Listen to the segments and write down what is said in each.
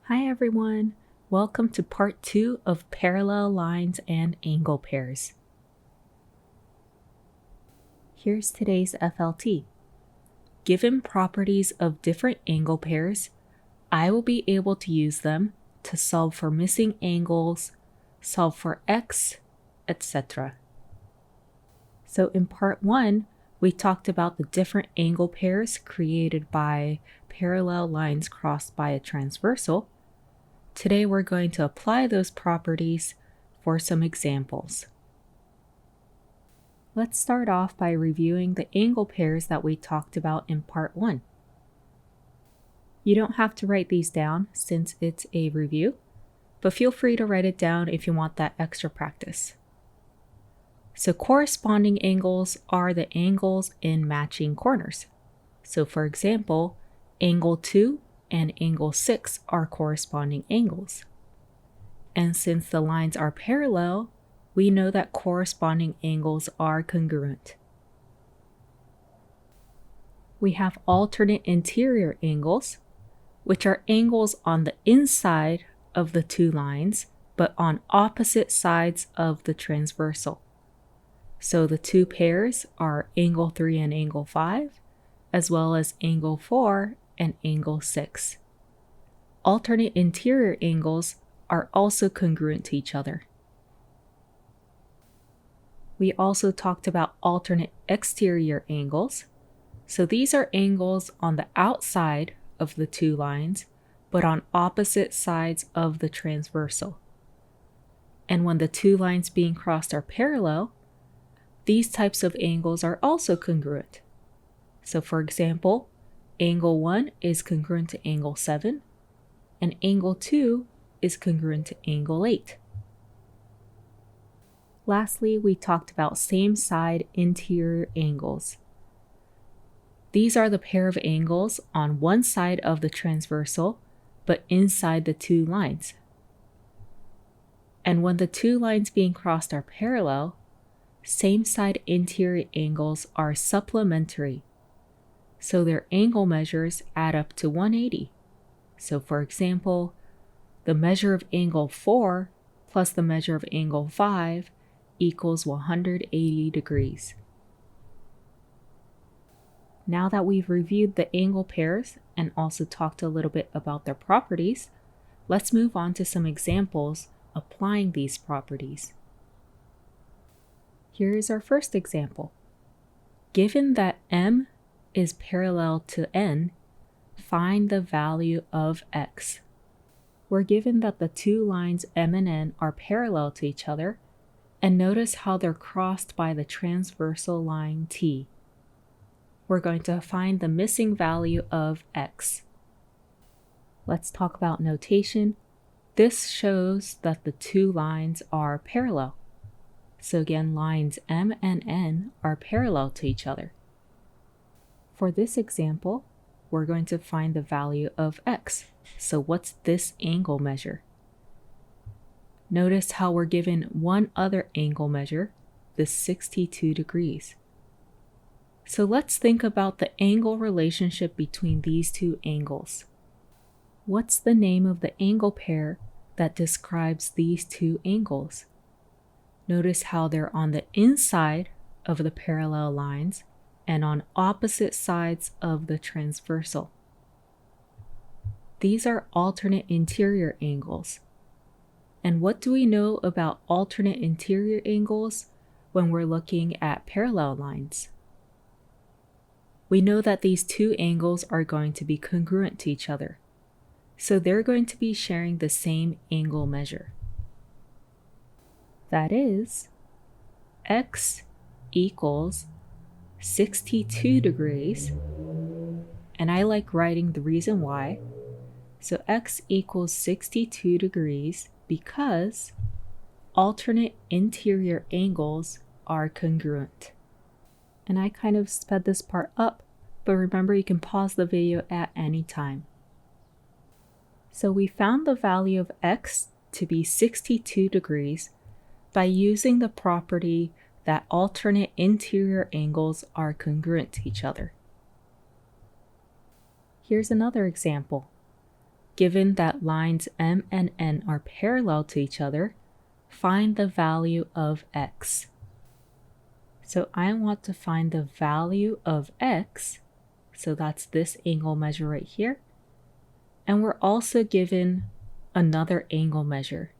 Hi everyone, welcome to part 2 of parallel lines and angle pairs. Here's today's FLT. Given properties of different angle pairs, I will be able to use them to solve for missing angles, solve for x, etc. So in part 1, we talked about the different angle pairs created by parallel lines crossed by a transversal. Today we're going to apply those properties for some examples. Let's start off by reviewing the angle pairs that we talked about in part 1. You don't have to write these down since it's a review, but feel free to write it down if you want that extra practice. So corresponding angles are the angles in matching corners. So for example, angle 2 and angle 6 are corresponding angles. And since the lines are parallel, we know that corresponding angles are congruent. We have alternate interior angles, which are angles on the inside of the two lines, but on opposite sides of the transversal. So the two pairs are angle 3 and angle 5, as well as angle 4 and angle 6. Alternate interior angles are also congruent to each other. We also talked about alternate exterior angles. So these are angles on the outside of the two lines, but on opposite sides of the transversal. And when the two lines being crossed are parallel, these types of angles are also congruent. So for example, angle 1 is congruent to angle 7, and angle 2 is congruent to angle 8. Lastly, we talked about same-side interior angles. These are the pair of angles on one side of the transversal, but inside the two lines. And when the two lines being crossed are parallel, same-side interior angles are supplementary. So their angle measures add up to 180. So for example, the measure of angle 4 plus the measure of angle 5 equals 180 degrees. Now that we've reviewed the angle pairs and also talked a little bit about their properties, let's move on to some examples applying these properties. Here is our first example. Given that M is parallel to N, find the value of X. We're given that the two lines M and N are parallel to each other, and notice how they're crossed by the transversal line T. We're going to find the missing value of X. Let's talk about notation. This shows that the two lines are parallel. So again, lines M and N are parallel to each other. For this example, we're going to find the value of X. So what's this angle measure? Notice how we're given one other angle measure, the 62 degrees. So let's think about the angle relationship between these two angles. What's the name of the angle pair that describes these two angles? Notice how they're on the inside of the parallel lines and on opposite sides of the transversal. These are alternate interior angles. And what do we know about alternate interior angles when we're looking at parallel lines? We know that these two angles are going to be congruent to each other. So they're going to be sharing the same angle measure. That is, X equals 62 degrees, and I like writing the reason why. So X equals 62 degrees because alternate interior angles are congruent. And I kind of sped this part up, but remember you can pause the video at any time. So we found the value of X to be 62 degrees by using the property that alternate interior angles are congruent to each other. Here's another example. given that lines M and N are parallel to each other, find the value of x. So I want to find the value of x, so that's this angle measure right here. And we're also given another angle measure.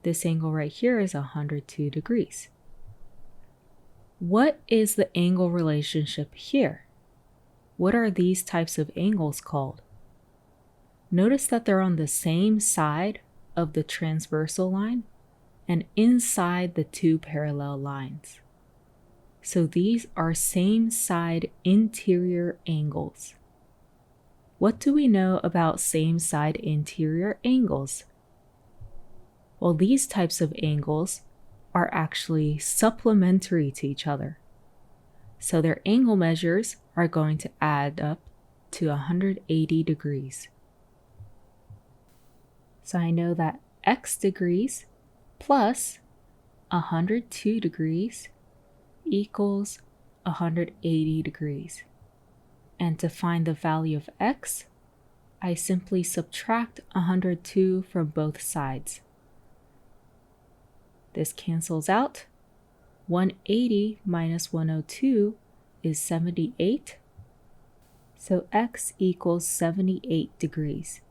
This angle right here is 102 degrees. What is the angle relationship here? What are these types of angles called? Notice that they're on the same side of the transversal line and inside the two parallel lines. So these are same side interior angles. What do we know about same side interior angles? Well, these types of angles are actually supplementary to each other. So their angle measures are going to add up to 180 degrees. So I know that x degrees plus 102 degrees equals 180 degrees. And to find the value of x, I simply subtract 102 from both sides. This cancels out. 180 minus 102 is 78. So x equals 78 degrees.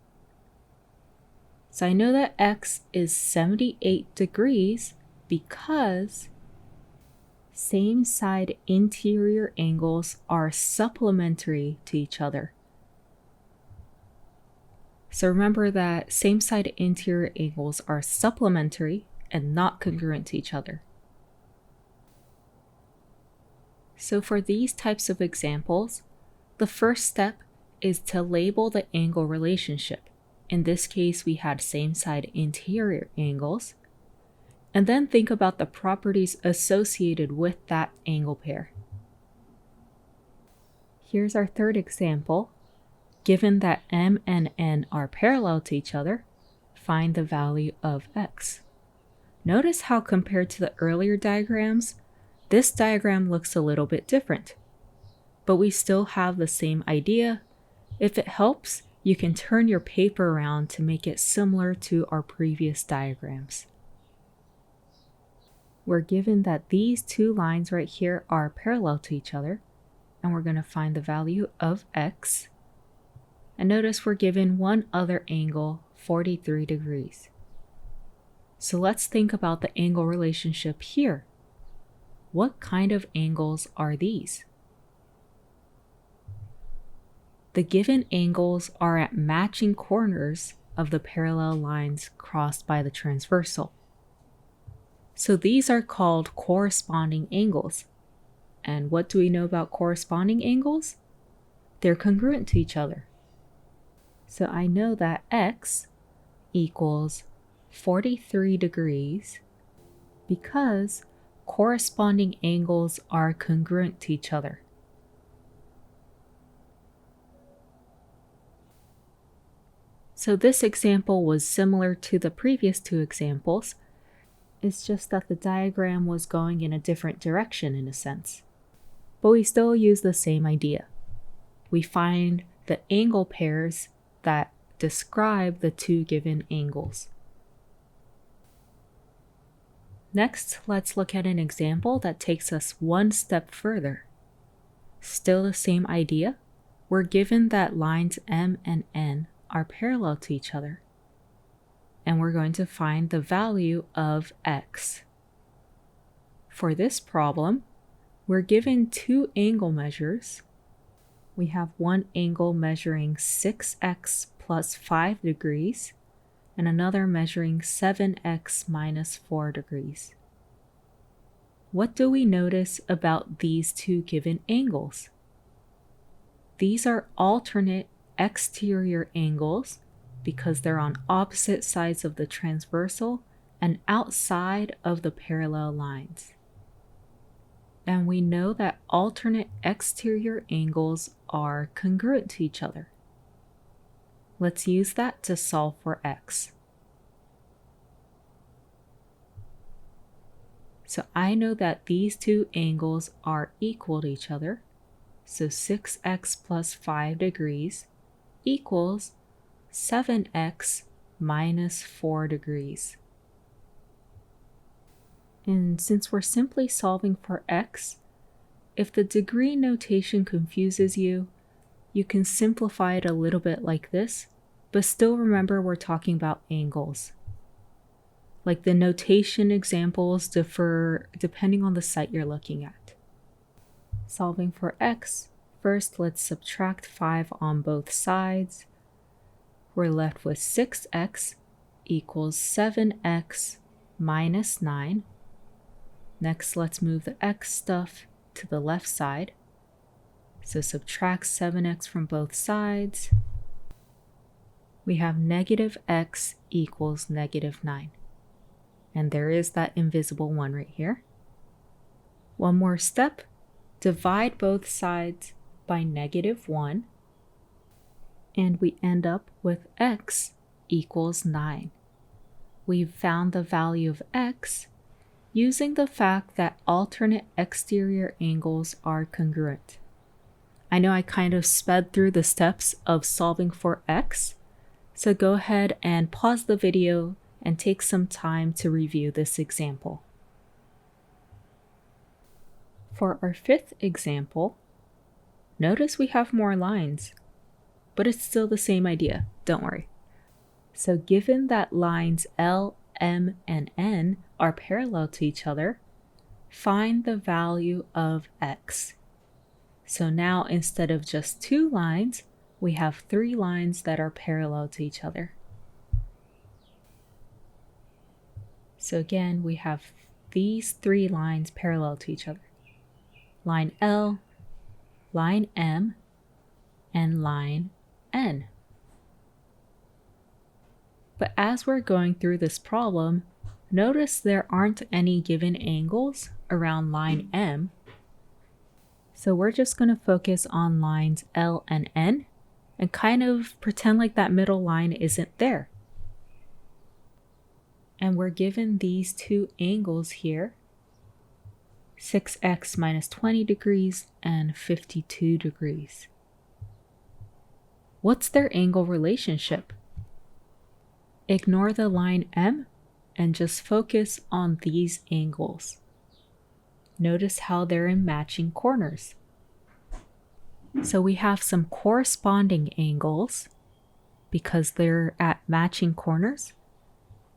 So I know that x is 78 degrees because same side interior angles are supplementary to each other. So remember that same side interior angles are supplementary and not congruent to each other. So for these types of examples, the first step is to label the angle relationship. In this case, we had same side interior angles. And then think about the properties associated with that angle pair. Here's our third example. Given that M and N are parallel to each other, find the value of x. Notice how compared to the earlier diagrams, this diagram looks a little bit different. But we still have the same idea. If it helps, you can turn your paper around to make it similar to our previous diagrams. We're given that these two lines right here are parallel to each other, and we're going to find the value of x. And notice we're given one other angle, 43 degrees. So let's think about the angle relationship here. What kind of angles are these? The given angles are at matching corners of the parallel lines crossed by the transversal. So these are called corresponding angles. And what do we know about corresponding angles? They're congruent to each other. So I know that x equals 43 degrees because corresponding angles are congruent to each other. So this example was similar to the previous two examples. It's just that the diagram was going in a different direction in a sense. But we still use the same idea. We find the angle pairs that describe the two given angles. Next, let's look at an example that takes us one step further. Still the same idea. We're given that lines M and N are parallel to each other. And we're going to find the value of x. For this problem, we're given two angle measures. We have one angle measuring 6x plus 5 degrees and another measuring 7x minus 4 degrees. What do we notice about these two given angles? These are alternate exterior angles because they're on opposite sides of the transversal and outside of the parallel lines. And we know that alternate exterior angles are congruent to each other. Let's use that to solve for x. So I know that these two angles are equal to each other. So 6x plus 5 degrees equals 7x minus 4 degrees. And since we're simply solving for x, if the degree notation confuses you, you can simplify it a little bit like this, but still remember we're talking about angles. Like the notation examples differ depending on the site you're looking at. Solving for x, first let's subtract 5 on both sides. We're left with 6x equals 7x minus 9. Next, let's move the x stuff to the left side. So subtract 7x from both sides. We have negative x equals negative 9. And there is that invisible 1 right here. One more step, divide both sides by negative 1. And we end up with x equals 9. We've found the value of x using the fact that alternate exterior angles are congruent. I know I kind of sped through the steps of solving for x, so go ahead and pause the video and take some time to review this example. For our fifth example, notice we have more lines, but it's still the same idea, don't worry. So given that lines L, M, and N are parallel to each other, find the value of x. So now instead of just 2 lines, we have 3 lines that are parallel to each other. So again, we have these 3 lines parallel to each other. Line L, line M, and line N. But as we're going through this problem, notice there aren't any given angles around line M. So we're just going to focus on lines L and N and kind of pretend like that middle line isn't there. And we're given these 2 angles here, 6x minus 20 degrees and 52 degrees. What's their angle relationship? Ignore the line M and just focus on these angles. Notice how they're in matching corners. So we have some corresponding angles because they're at matching corners,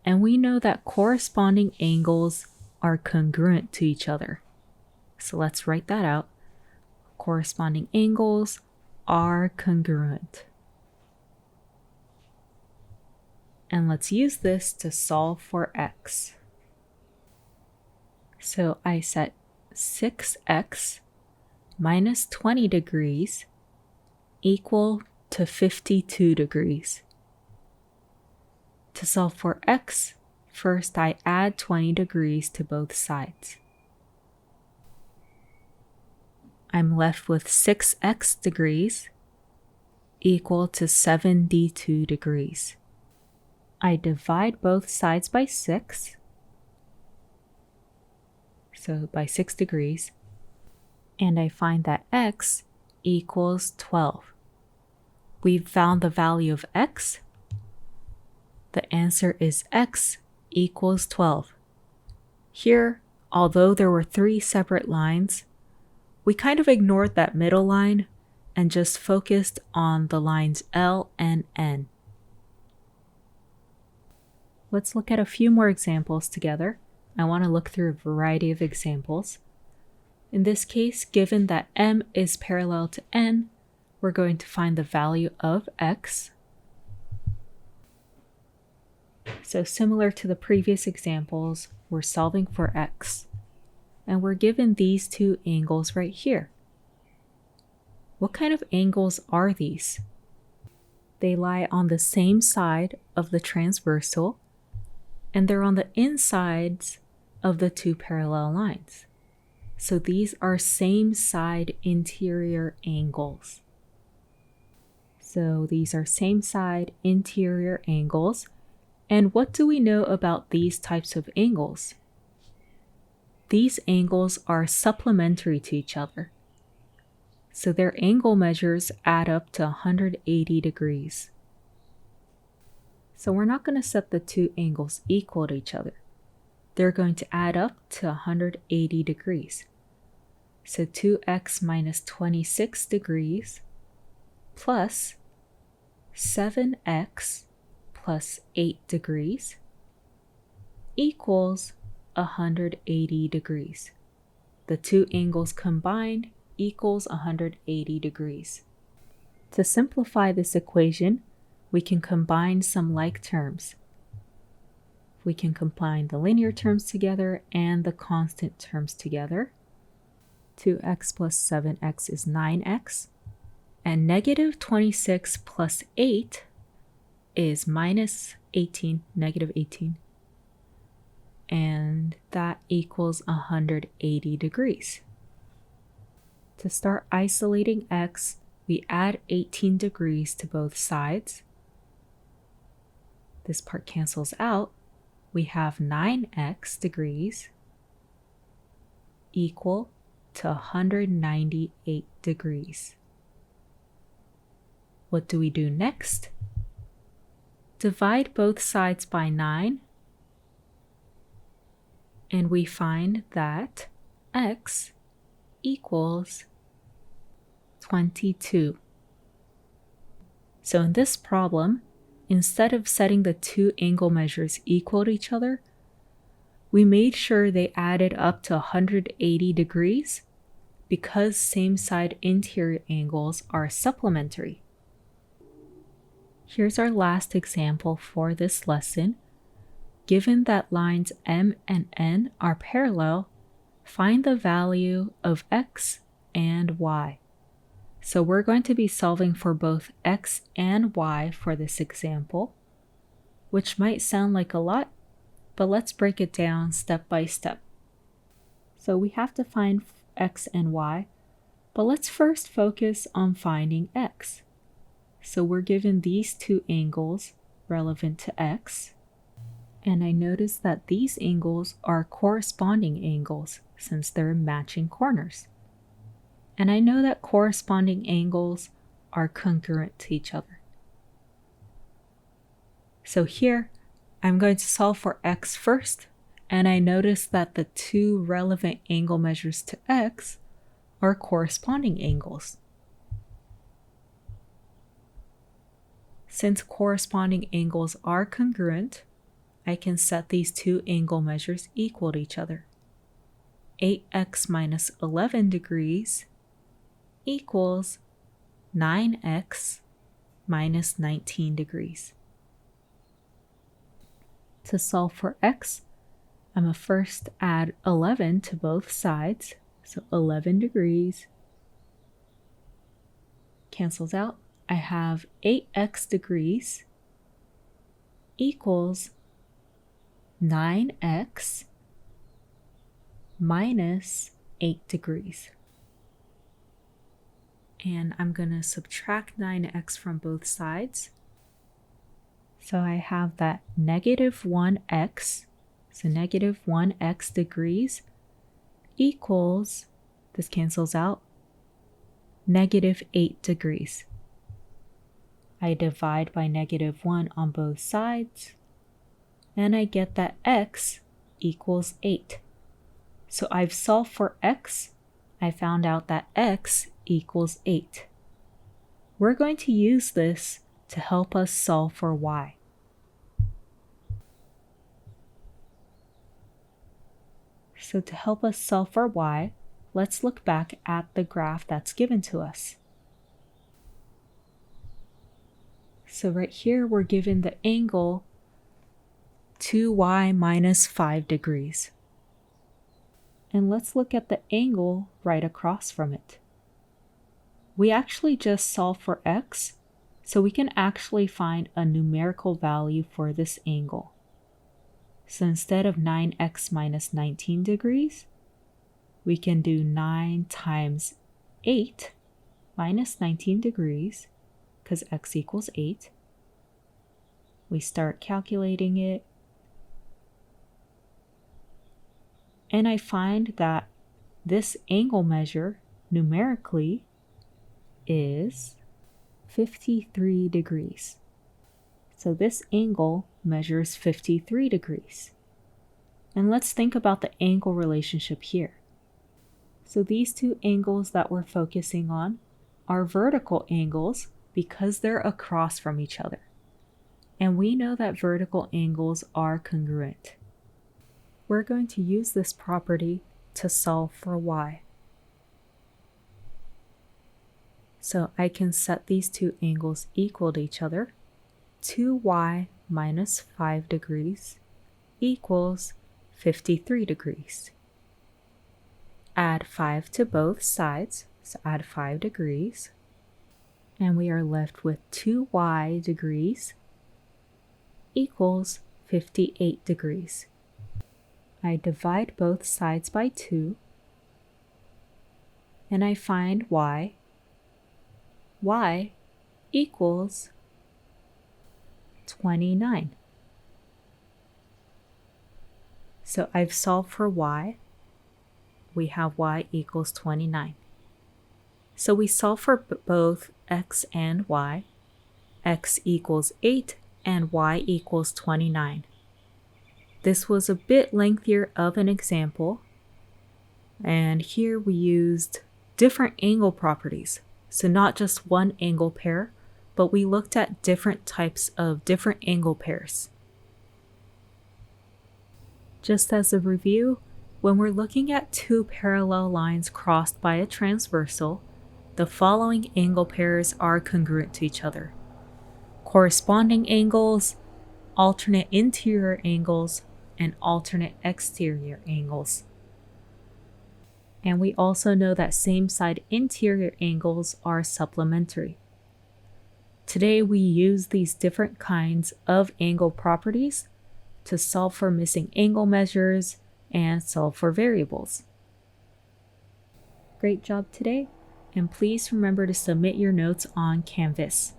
and we know that corresponding angles are congruent to each other. So let's write that out. Corresponding angles are congruent. And let's use this to solve for x. So I set 6x minus 20 degrees equal to 52 degrees. To solve for x, first I add 20 degrees to both sides. I'm left with 6x degrees equal to 72 degrees. I divide both sides by 6, so by 6 degrees, and I find that x equals 12. We've found the value of x. The answer is x equals 12. Here, although there were 3 separate lines, we kind of ignored that middle line and just focused on the lines L and N. Let's look at a few more examples together. I want to look through a variety of examples. In this case, given that M is parallel to N, we're going to find the value of x. So similar to the previous examples, we're solving for x. And we're given these 2 angles right here. What kind of angles are these? They lie on the same side of the transversal, and they're on the insides of the 2 parallel lines. So these are same side interior angles. So these are same side interior angles. And what do we know about these types of angles? These angles are supplementary to each other. So their angle measures add up to 180 degrees. So we're not going to set the two angles equal to each other. They're going to add up to 180 degrees. So 2x minus 26 degrees plus 7x plus 8 degrees equals 180 degrees. The two angles combined equals 180 degrees. To simplify this equation, we can combine some like terms. We can combine the linear terms together and the constant terms together. 2x plus 7x is 9x, and negative 26 plus 8 is minus 18, negative 18, and that equals 180 degrees. To start isolating x, we add 18 degrees to both sides. This part cancels out. We have 9x degrees equal to 198 degrees. What do we do next? Divide both sides by 9, and we find that x equals 22. So in this problem, instead of setting the two angle measures equal to each other, we made sure they added up to 180 degrees because same side interior angles are supplementary. Here's our last example for this lesson. Given that lines M and N are parallel, find the value of x and y. So we're going to be solving for both x and y for this example, which might sound like a lot, but let's break it down step by step. So we have to find x and y, but let's first focus on finding x. So we're given these two angles relevant to x, and I notice that these angles are corresponding angles since they're matching corners. And I know that corresponding angles are congruent to each other. So here, I'm going to solve for x first, and I notice that the two relevant angle measures to x are corresponding angles. Since corresponding angles are congruent, I can set these two angle measures equal to each other. 8x minus 11 degrees equals 9x minus 19 degrees. To solve for x, I'm going to first add 11 to both sides, so 11 degrees cancels out. I have 8x degrees equals 9x minus 8 degrees. And I'm going to subtract 9x from both sides. So I have that negative 1x, so negative 1x degrees equals, this cancels out, negative 8 degrees. I divide by negative 1 on both sides, and I get that x equals 8. So I've solved for x. I found out that x equals 8. We're going to use this to help us solve for y. So to help us solve for y, let's look back at the graph that's given to us. So right here, we're given the angle 2y minus 5 degrees. And let's look at the angle right across from it. We actually just solved for x, so we can actually find a numerical value for this angle. So instead of 9x minus 19 degrees, we can do 9 times 8 minus 19 degrees, because x equals 8. We start calculating it, and I find that this angle measure numerically is 53 degrees. So this angle measures 53 degrees. And let's think about the angle relationship here. So these two angles that we're focusing on are vertical angles because they're across from each other. And we know that vertical angles are congruent. We're going to use this property to solve for y. So I can set these two angles equal to each other. 2y minus 5 degrees equals 53 degrees. Add 5 to both sides, so add 5 degrees. And we are left with 2y degrees equals 58 degrees. I divide both sides by 2, and I find y. Y equals 29. So I've solved for y. We have y equals 29. So we solve for both x and y. X equals 8 and y equals 29. This was a bit lengthier of an example, and here we used different angle properties. So not just one angle pair, but we looked at different types of different angle pairs. Just as a review, when we're looking at two parallel lines crossed by a transversal, the following angle pairs are congruent to each other: corresponding angles, alternate interior angles, and alternate exterior angles. And we also know that same-side interior angles are supplementary. Today we use these different kinds of angle properties to solve for missing angle measures and solve for variables. Great job today, and please remember to submit your notes on Canvas.